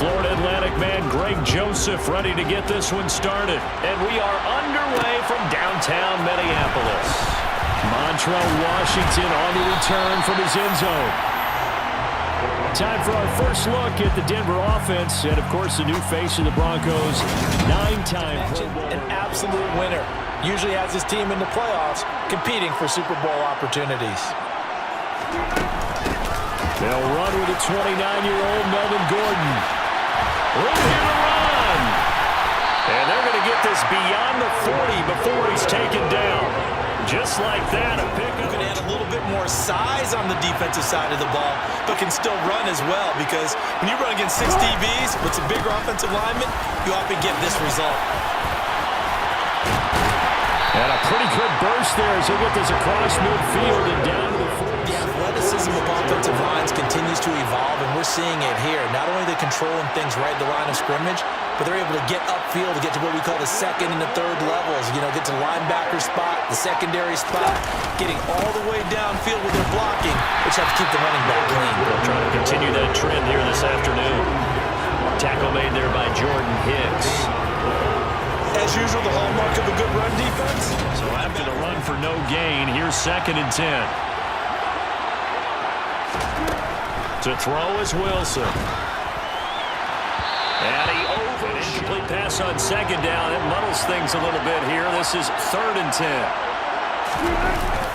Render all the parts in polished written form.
Florida Atlantic man Greg Joseph ready to get this one started. And we are underway from downtown Minneapolis. Montrell Washington on the return from his end zone. Time for our first look at the Denver offense. And, of course, the new face of the Broncos, 9-time Pro Bowl. An absolute winner. Usually has his team in the playoffs competing for Super Bowl opportunities. They'll run with a 29-year-old Melvin Gordon. Room here to run. And they're going to get this beyond the 40 before he's taken down. Just like that, a pickup. Can add a little bit more size on the defensive side of the ball, but can still run as well, because when you run against 6 DBs with some bigger offensive linemen, you often get this result. And a pretty good burst there as he'll get this across midfield and down to the 40. The athleticism of offensive lines continues to evolve, and we're seeing it here. Not only are they controlling things right at the line of scrimmage, but they're able to get upfield to get to what we call the second and the third levels. You know, get to the linebacker spot, the secondary spot, getting all the way downfield with their blocking, which helps keep the running back clean. We'll try to continue that trend here this afternoon. Tackle made there by Jordan Hicks. As usual, the hallmark of a good run defense. So after the run for no gain, here's 2nd and 10. To throw is Wilson. And he over an incomplete pass on 2nd down. It muddles things a little bit here. This is 3rd and 10.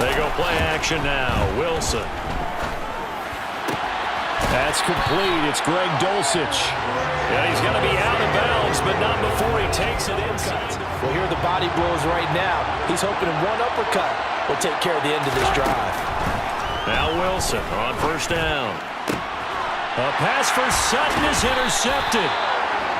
They go play action now. Wilson. That's complete. It's Greg Dulcich. Yeah, he's going to be out of bounds, but not before he takes it inside. Well, here are the body blows right now. He's hoping one uppercut will take care of the end of this drive. Now Wilson on 1st down. A pass for Sutton is intercepted.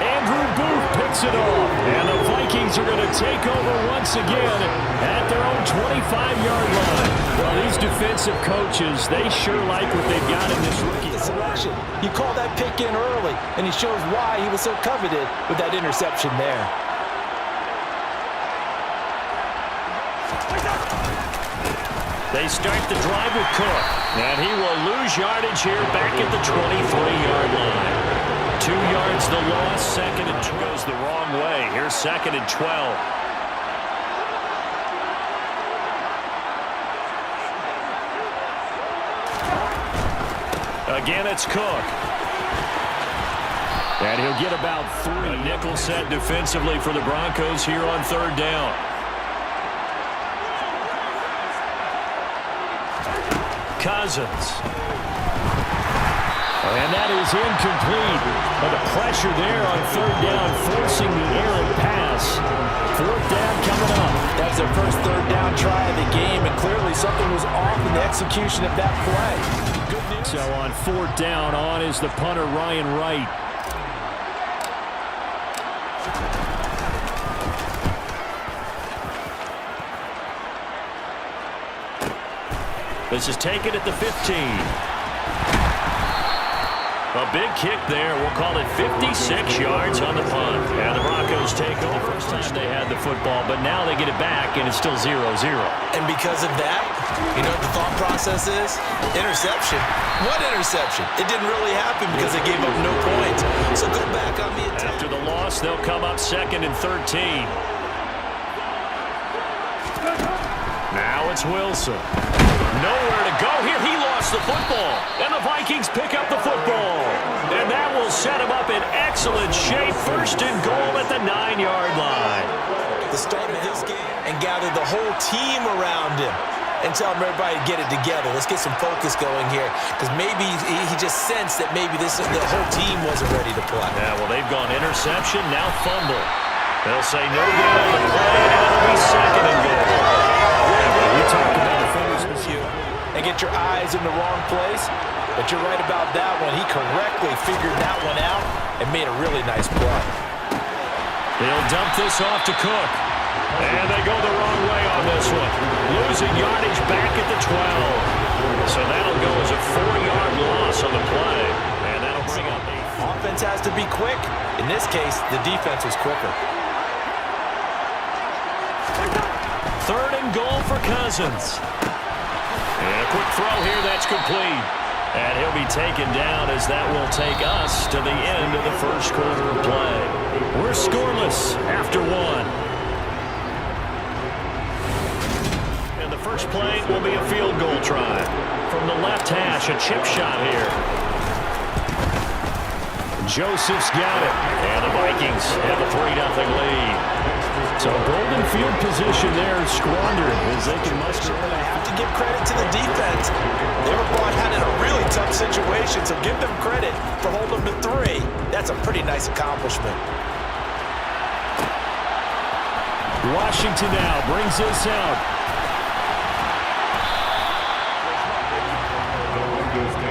Andrew Booth picks it off. And the Vikings are going to take over once again at their own 25-yard line. Well, these defensive coaches, they sure like what they've got in this rookie. Selection. You call that pick in early, and he shows why he was so coveted with that interception there. They start the drive with Cook. And he will lose yardage here back at the 23-yard line. 2 yards the loss, 2nd and 12. Goes the wrong way. Here's 2nd and 12. Again, it's Cook. And he'll get about 3. A nickel set defensively for the Broncos here on 3rd down. Cousins. And that is incomplete. But the pressure there on 3rd down, forcing the errant pass. 4th down coming up. That's their first 3rd down try of the game, and clearly something was off in the execution of that play. Good news. So on 4th down, on is the punter Ryan Wright. This is taken at the 15. A big kick there. We'll call it 56 yards on the punt. And the Broncos take over. First time they had the football, but now they get it back, and it's still 0-0. And because of that, you know what the thought process is? Interception. What interception? It didn't really happen because they gave up no points. So go back on the attack. After the loss, they'll come up 2nd and 13. Now it's Wilson. Nowhere to go here. He lost the football. And the Vikings pick up the football. And that will set him up in excellent shape. 1st and goal at the 9-yard line. The start of this game and gather the whole team around him and tell everybody to get it together. Let's get some focus going here, because maybe he just sensed that maybe the whole team wasn't ready to play. Yeah, well, they've gone interception, now fumble. They'll say no good on the play, and it'll be 2nd and goal. We talked about the fumbles with you. And get your eyes in the wrong place, but you're right about that one. He correctly figured that one out and made a really nice play. They'll dump this off to Cook. And they go the wrong way on this one. Losing yardage back at the 12. So that'll go as a 4-yard loss on the play. And that'll bring up 8. Offense has to be quick. In this case, the defense was quicker. 3rd and goal for Cousins. And a quick throw here, that's complete. And he'll be taken down as that will take us to the end of the first quarter of play. We're scoreless after one. And the first play will be a field goal try. From the left hash, a chip shot here. Joseph's got it. And the Vikings have a 3-0 lead. So golden field position there squandered as they can muster. I have to give credit to the defense. They were brought out in a really tough situation, so give them credit for holding them to 3. That's a pretty nice accomplishment. Washington now brings this out.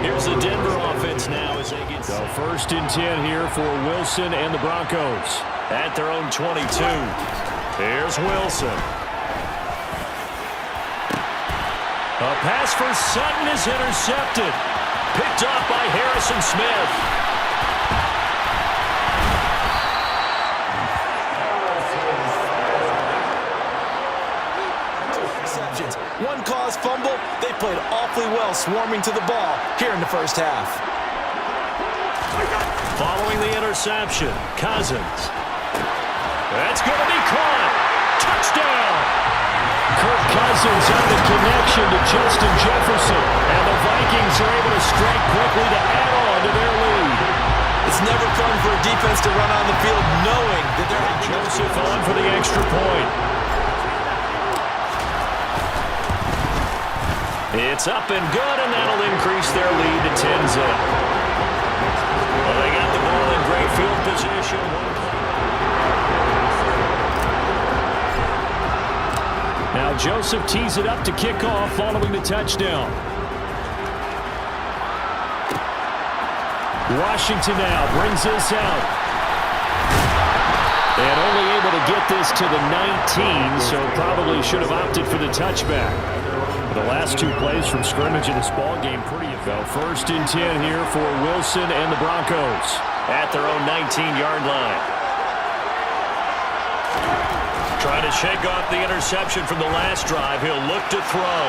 Here's the Denver offense now as they get so 1st and 10 here for Wilson and the Broncos at their own 22. Here's Wilson. A pass for Sutton is intercepted. Picked off by Harrison Smith. Interceptions. One caused fumble. They played awfully well swarming to the ball here in the first half. Following the interception, Cousins. That's going to be caught. Touchdown. Kirk Cousins on the connection to Justin Jefferson. And the Vikings are able to strike quickly to add on to their lead. It's never fun for a defense to run on the field knowing that they're having Joseph on for the extra point. It's up and good, and that'll increase their lead to 10-0. Well, they got the ball in great field position. Now Joseph tees it up to kick off following the touchdown. Washington now brings this out. And only able to get this to the 19, so probably should have opted for the touchback. The last 2 plays from scrimmage in this ball game pretty well. 1st and 10 here for Wilson and the Broncos at their own 19-yard line. Trying to shake off the interception from the last drive. He'll look to throw.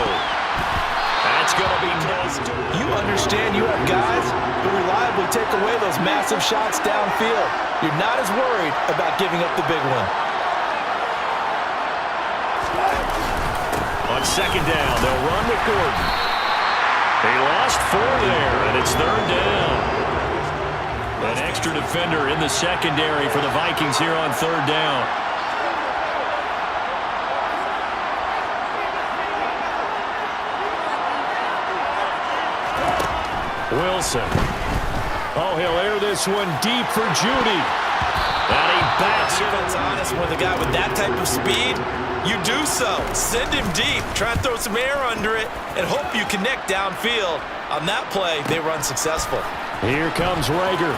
That's going to be missed. You understand you have guys who reliably take away those massive shots downfield. You're not as worried about giving up the big one. On 2nd down, they'll run with Gordon. They lost 4 there, and it's 3rd down. An extra defender in the secondary for the Vikings here on 3rd down. Wilson. Oh, he'll air this one deep for Judy. And he backs it. It's honest, when the guy with that type of speed, you do so. Send him deep. Try and throw some air under it and hope you connect downfield. On that play, they were unsuccessful. Here comes Rager.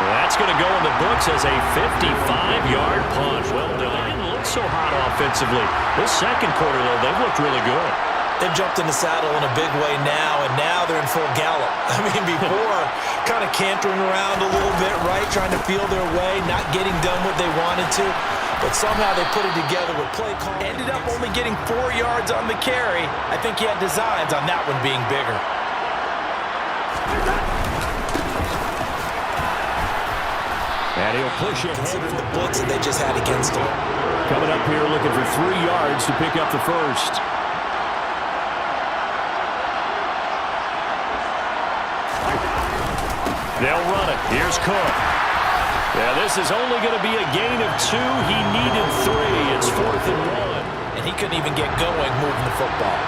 That's going to go in the books as a 55-yard punt. Well done. They didn't look so hot offensively. This second quarter, though, they've looked really good. They've jumped in the saddle in a big way now, and now they're in full gallop. I mean, before, kind of cantering around a little bit, right, trying to feel their way, not getting done what they wanted to. But somehow they put it together with play call. Ended up only getting 4 yards on the carry. I think he had designs on that one being bigger. And he'll push it. Considering the blitz that they just had against him. Coming up here looking for 3 yards to pick up the first. They'll run it. Here's Cook. Yeah, this is only going to be a gain of 2. He needed 3. It's 4th and 1. And he couldn't even get going moving the football.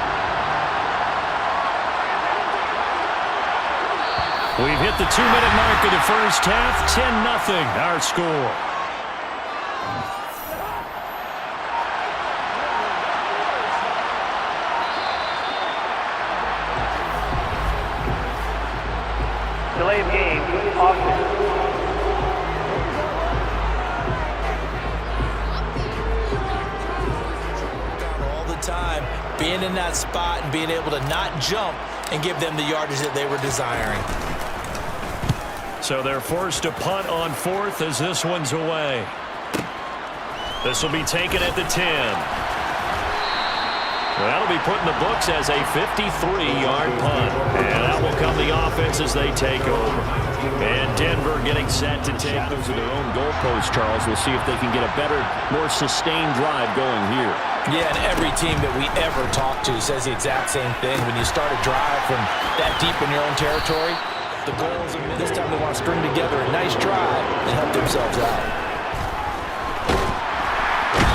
We've hit the 2-minute mark of the first half. 10-0 our score. Delay of game, offense. All the time, being in that spot and being able to not jump and give them the yardage that they were desiring. So they're forced to punt on 4th as this one's away. This will be taken at the 10. Well, that'll be put in the books as a 53-yard punt. And that will come the offense as they take over. And Denver getting set to take those of their own goalposts, Charles. We'll see if they can get a better, more sustained drive going here. Yeah, and every team that we ever talk to says the exact same thing. When you start a drive from that deep in your own territory, the goals, this time they want to string together a nice drive and help themselves out.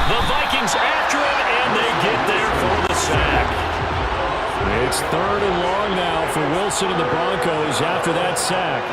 The Vikings after him, and they get there for the sack. It's 3rd and long now for Wilson and the Broncos after that sack.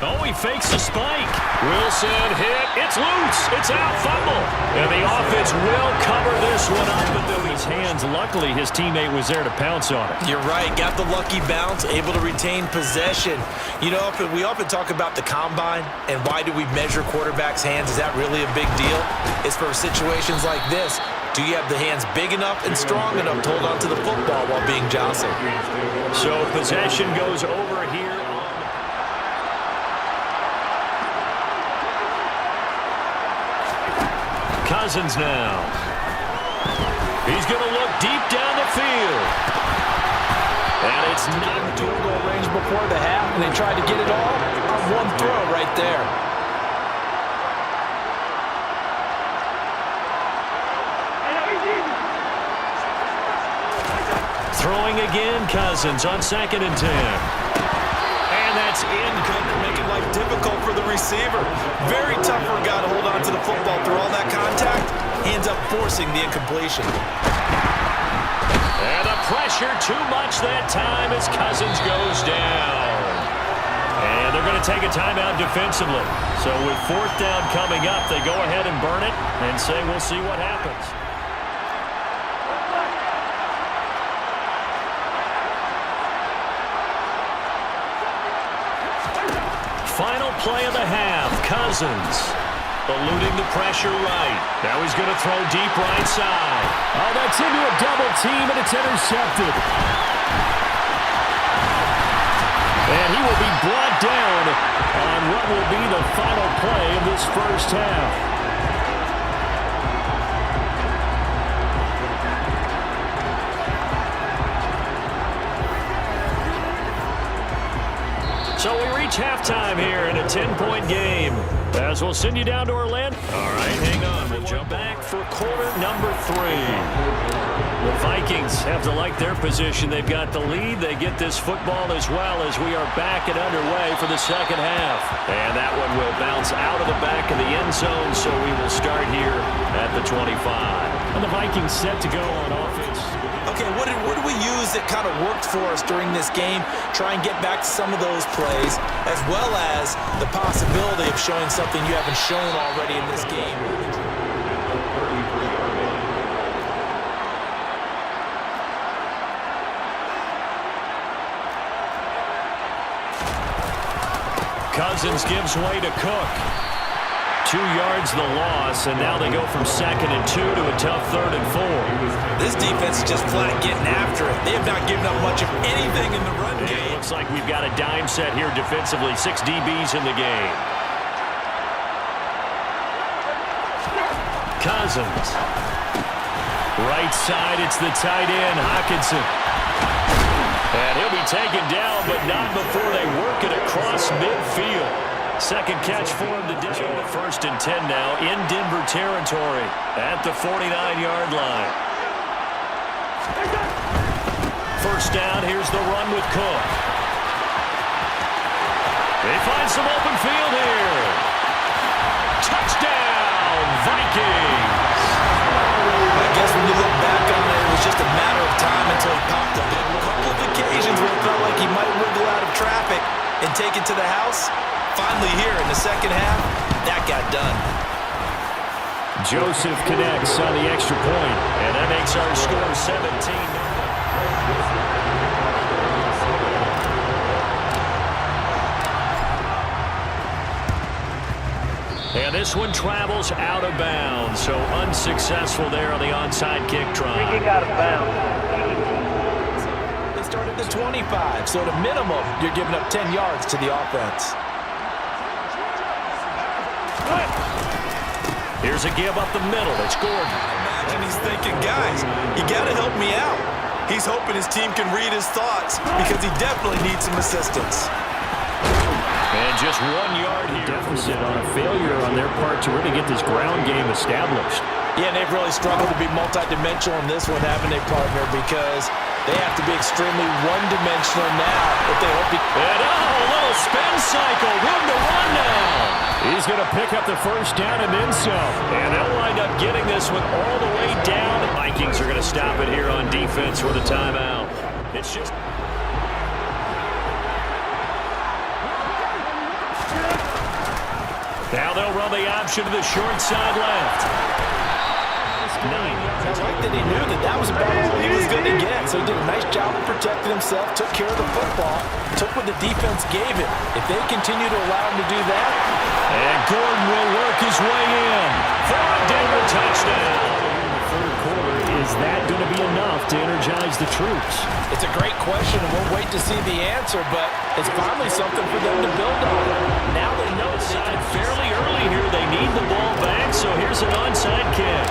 Oh, he fakes the spike. Wilson hit. It's loose. It's out. Fumble. And the offense will cover this one up into his hands. Luckily, his teammate was there to pounce on it. You're right. Got the lucky bounce, able to retain possession. You know, we often talk about the combine and why do we measure quarterbacks' hands. Is that really a big deal? It's for situations like this. Do you have the hands big enough and strong enough to hold on to the football while being jostled? So possession goes over here. Cousins now. He's going to look deep down the field. And it's not field goal range before the half, and they tried to get it all on one throw right there. Throwing again, Cousins on 2nd and 10. And that's incomplete. Making life difficult for the receiver. Very tough for a guy to hold on to the football through all that contact. He ends up forcing the incompletion. And the pressure too much that time as Cousins goes down. And they're going to take a timeout defensively. So with 4th down coming up, they go ahead and burn it and say we'll see what happens. Final play of the half. Cousins eluding the pressure right. Now he's going to throw deep right side. Oh, that's into a double team, and it's intercepted. And he will be brought down on what will be the final play of this first half. So we reach halftime here in a 10-point game. As we'll send you down to Orlando. All right, hang on. We'll jump back for quarter number 3. The Vikings have to like their position. They've got the lead. They get this football as well as we are back and underway for the second half. And that one will bounce out of the back of the end zone, so we will start here at the 25. And the Vikings set to go on offense. Okay, what do we use that kind of worked for us during this game? Try and get back to some of those plays, as well as the possibility of showing something you haven't shown already in this game. Cousins gives way to Cook. 2 yards the loss, and now they go from 2nd and 2 to a tough 3rd and 4. This defense is just flat getting after it. They have not given up much of anything in the run game. It looks like we've got a dime set here defensively. 6 DBs in the game. Cousins. Right side, it's the tight end, Hockenson. And he'll be taken down, but not before they work it across midfield. Second catch for him to do. 1st and 10 now in Denver territory at the 49-yard line. First down, here's the run with Cook. They find some open field here. Touchdown, Vikings. I guess when you look back on it, it was just a matter of time until he popped up. A couple of occasions where it felt like he might wiggle out of traffic and take it to the house. Finally here in the second half, that got done. Joseph connects on the extra point, and that makes our score 17. And this one travels out of bounds, so unsuccessful there on the onside kick try. Free kick out of bounds. They start at the 25, so at a minimum, you're giving up 10 yards to the offense. Here's a give up the middle. It's Gordon. I imagine he's thinking, guys, you got to help me out. He's hoping his team can read his thoughts because he definitely needs some assistance. And just 1 yard here. Deficit on a failure on their part to really get this ground game established. Yeah, and they've really struggled to be multidimensional in this one, having a partner, because they have to be extremely one-dimensional now if they hope to... And a little spin cycle. Room to run now. He's going to pick up the first down and then some. And they'll wind up getting this one all the way down. The Vikings are going to stop it here on defense with a timeout. It's just... Now they'll run the option to the short side left. I like that he knew that was about all he was going to get. So he did a nice job of protecting himself, took care of the football, took what the defense gave him. If they continue to allow him to do that... And Gordon will work his way in for a Denver touchdown. In the third quarter, is that going to be enough to energize the troops? It's a great question, and we'll wait to see the answer, but it's finally something for them to build on. Now they know it's fairly early here. They need the ball back, so here's an onside kick.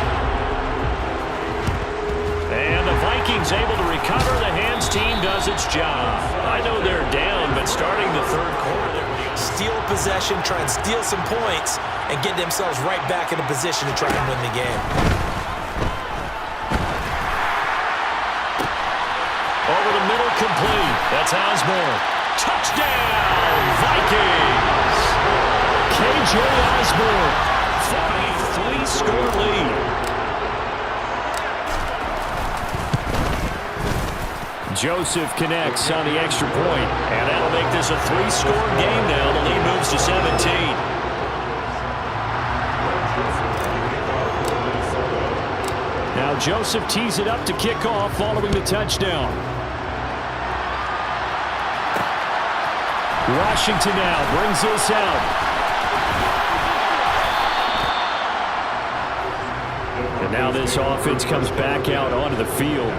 And the Vikings able to recover. The hands team does its job. I know they're down, but starting the third quarter, steal possession, try and steal some points, and get themselves right back in a position to try and win the game. Over the middle, complete. That's Osborne. Touchdown, Vikings! KJ Osborne, 43-score lead. Joseph connects on the extra point, and that'll make this a 3-score game now. The lead moves to 17. Now Joseph tees it up to kick off following the touchdown. Washington now brings this out. And now this offense comes back out onto the field.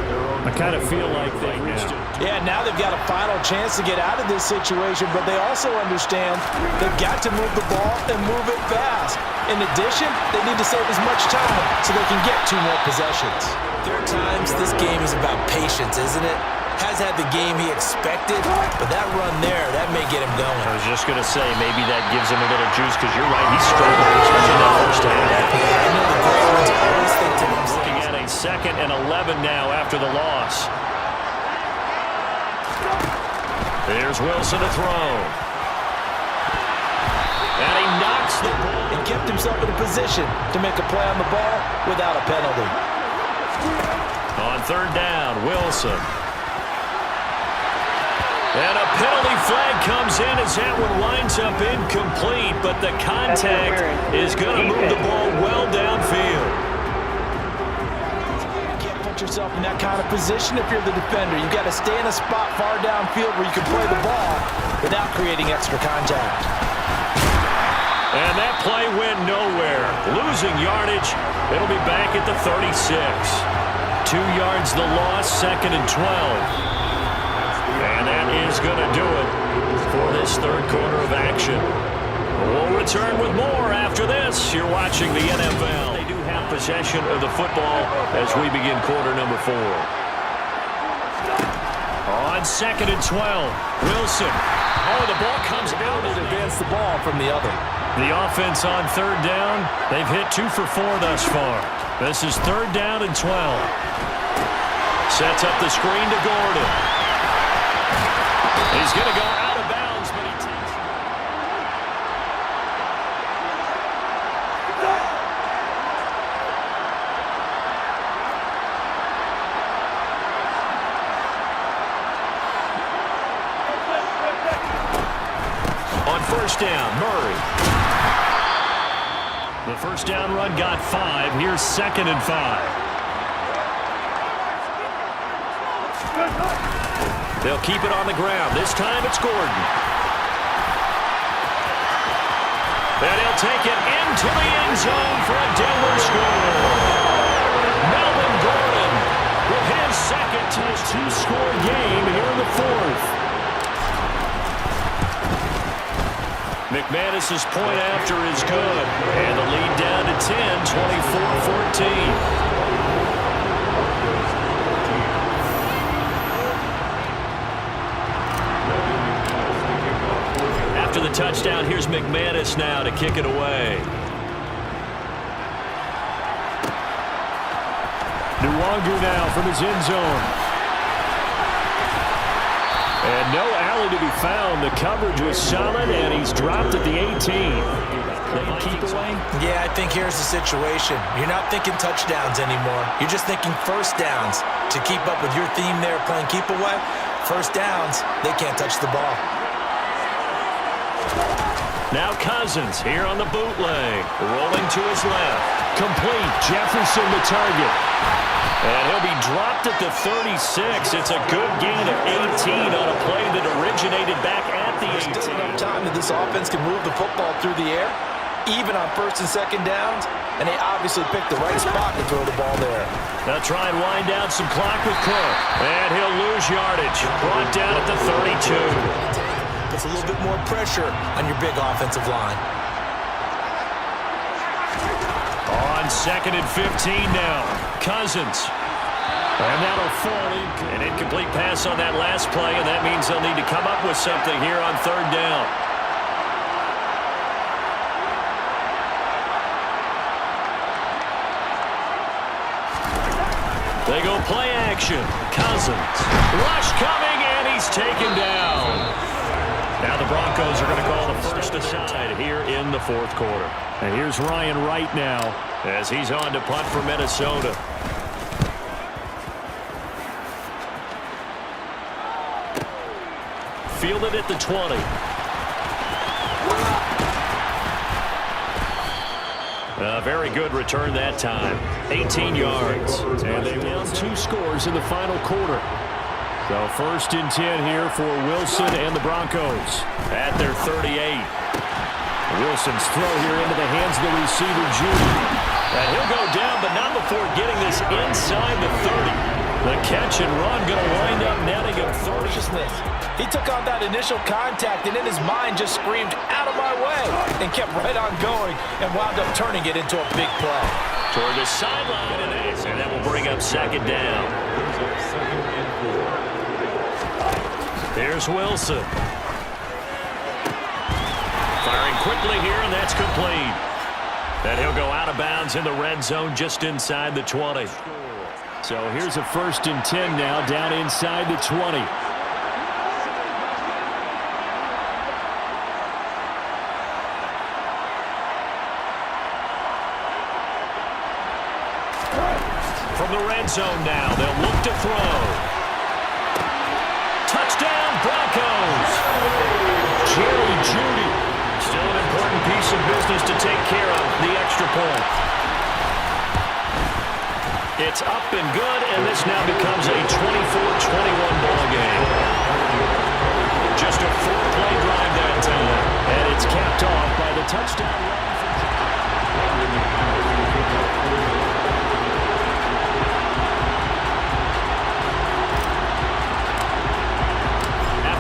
I kind of feel like they reached it. Yeah, now they've got a final chance to get out of this situation, but they also understand they've got to move the ball and move it fast. In addition, they need to save as much time so they can get 2 more possessions. There are times this game is about patience, isn't it? Has had the game he expected, but that run there, that may get him going. I was just going to say, maybe that gives him a little juice, because you're right, he's struggling, especially in that first half. I know the great ones always think to themselves. Looking at a 2nd and 11 now after the loss. There's Wilson to throw. And he knocks the ball. And kept himself in a position to make a play on the ball without a penalty. On 3rd down, Wilson. And a penalty flag comes in as that one winds up incomplete, but the contact is going to move the ball well downfield. You can't put yourself in that kind of position if you're the defender. You've got to stay in a spot far downfield where you can play the ball without creating extra contact. And that play went nowhere. Losing yardage. It'll be back at the 36. 2 yards the loss, 2nd and 12. And that is going to do it for this third quarter of action. We'll return with more after this. You're watching the NFL. They do have possession of the football as we begin quarter number 4. On 2nd and 12, Wilson. Oh, the ball comes out. To advance the ball from the other. The offense on 3rd down. They've hit 2 for 4 thus far. This is 3rd down and 12. Sets up the screen to Gordon. He's going to go out of bounds, but he takes it. On 1st down, Murray. The 1st down run got 5. Here's 2nd and 5. They'll keep it on the ground. This time it's Gordon. And he'll take it into the end zone for a Denver score. Melvin Gordon with his second to his two-score game here in the fourth. McManus's point after is good. And the lead down to 10, 24-14. After the touchdown, here's McManus now to kick it away. Nwangu now from his end zone. And no alley to be found. The coverage was solid, and he's dropped at the 18. Keep away? Yeah, I think here's the situation. You're not thinking touchdowns anymore. You're just thinking first downs. To keep up with your theme there playing keep away, first downs, they can't touch the ball. Now Cousins here on the bootleg. Rolling to his left. Complete. Jefferson the target. And he'll be dropped at the 36. It's a good gain of 18 on a play that originated back at the 18. There's still enough time that this offense can move the football through the air, even on first and second downs, and they obviously picked the right spot to throw the ball there. They'll try and wind down some clock with Cook. And he'll lose yardage. Brought down at the 32. Puts a little bit more pressure on your big offensive line. On 2nd and 15 now. Cousins. And that'll fall in. An incomplete pass on that last play, and that means they'll need to come up with something here on 3rd down. They go play action. Cousins. Rush coming, and he's taken down. Now the Broncos are going to call the first aside here in the 4th quarter. And here's Ryan Wright now as he's on to punt for Minnesota. Fielded at the 20. A very good return that time. 18 yards. And they down 2 scores in the final quarter. So 1st and 10 here for Wilson and the Broncos at their 38. Wilson's throw here into the hands of the receiver, Judy. And he'll go down, but not before getting this inside the 30. The catch and run going to wind up netting him 30. He took on that initial contact and in his mind just screamed, "Out of my way," and kept right on going and wound up turning it into a big play. Toward the sideline, and that will bring up 2nd down. Here's Wilson. Firing quickly here, and that's complete. And he'll go out of bounds in the red zone just inside the 20. So here's a 1st and 10 now down inside the 20. From the red zone now, they'll look to throw. Touchdown, Broncos. Jerry Jeudy. Still an important piece of business to take care of, the extra point. It's up and good, and this now becomes a 24-21 ball game. Just a 4-play drive that time, and it's capped off by the touchdown run from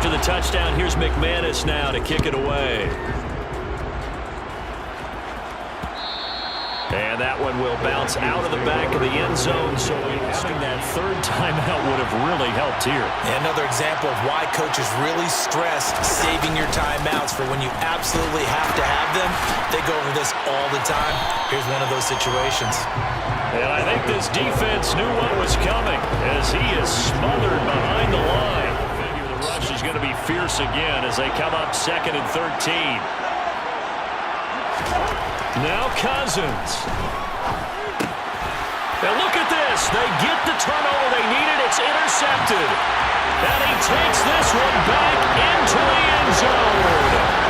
After the touchdown, here's McManus now to kick it away. And that one will bounce out of the back of the end zone, so having that 3rd timeout would have really helped here. And another example of why coaches really stress saving your timeouts for when you absolutely have to have them. They go over this all the time. Here's one of those situations. And I think this defense knew what was coming as he is smothered behind the line. I figure the rush is going to be fierce again as they come up 2nd and 13. Now Cousins. Now look at this. They get the turnover they needed. It's intercepted. And he takes this one back into the end zone.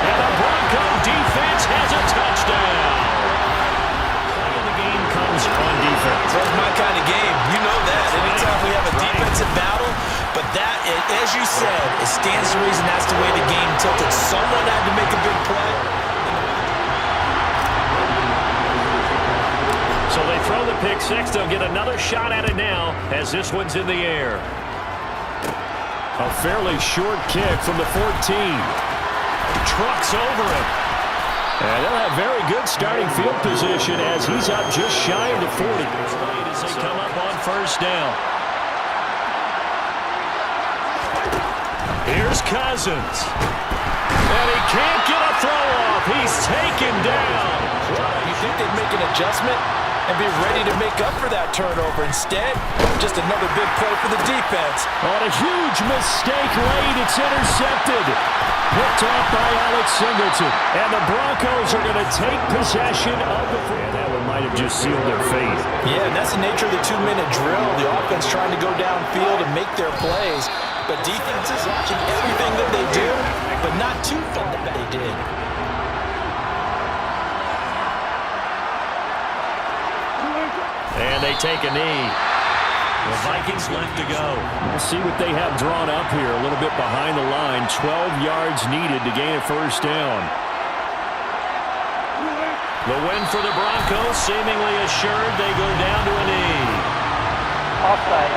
And the Bronco defense has a touchdown. Play of the game comes on defense. That's my kind of game. You know that. Anytime we have a defensive battle, but that, as you said, it stands to reason that's the way the game tilted. Someone had to make a big play. So they throw the pick six. They'll get another shot at it now as this one's in the air. A fairly short kick from the 14. Trucks over him. And they'll have very good starting field position as he's up just shy of the 40. As they come up on first down. Here's Cousins. And he can't get a throw off. He's taken down. You think they'd make an adjustment and be ready to make up for that turnover? Instead, just another big play for the defense. On a huge mistake late, it's intercepted. Picked off by Alex Singleton. And the Broncos are going to take possession of the field. And that one might have just sealed their fate. Yeah, and that's the nature of the 2-minute drill. The offense trying to go downfield and make their plays. But defenses watching everything that they do, but not too far that they did. And they take a knee. The Vikings left to go. We'll see what they have drawn up here. A little bit behind the line. 12 yards needed to gain a first down. The win for the Broncos seemingly assured. They go down to a knee. Offside.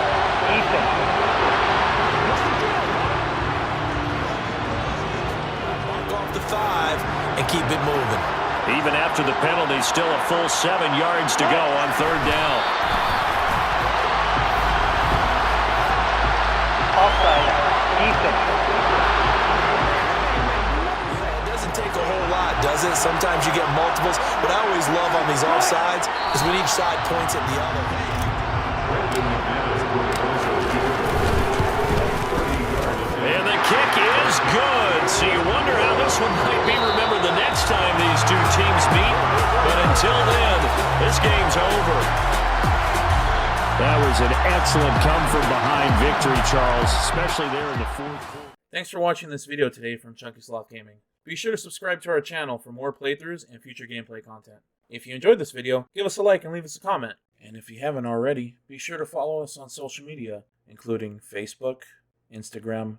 Defense. Mark off the 5 and keep it moving. Even after the penalty, still a full 7 yards to go on third down. Offside. Defense. It doesn't take a whole lot, does it? Sometimes you get multiples, but I always love on these offsides is when each side points at the other. And the kick is good. So you wonder how this one might be remembered the next time these two teams meet. But until then, this game's over. That was an excellent come-from-behind victory, Charles, especially there in the fourth quarter. Thanks for watching this video today from ChnkySlothGaming. Be sure to subscribe to our channel for more playthroughs and future gameplay content. If you enjoyed this video, give us a like and leave us a comment. And if you haven't already, be sure to follow us on social media, including Facebook, Instagram,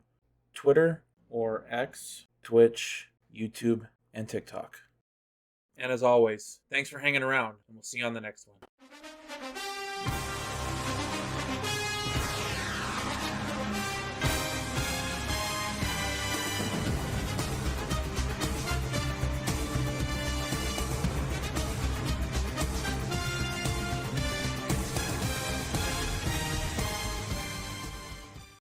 Twitter, or X, Twitch, YouTube, and TikTok. And as always, thanks for hanging around, and we'll see you on the next one.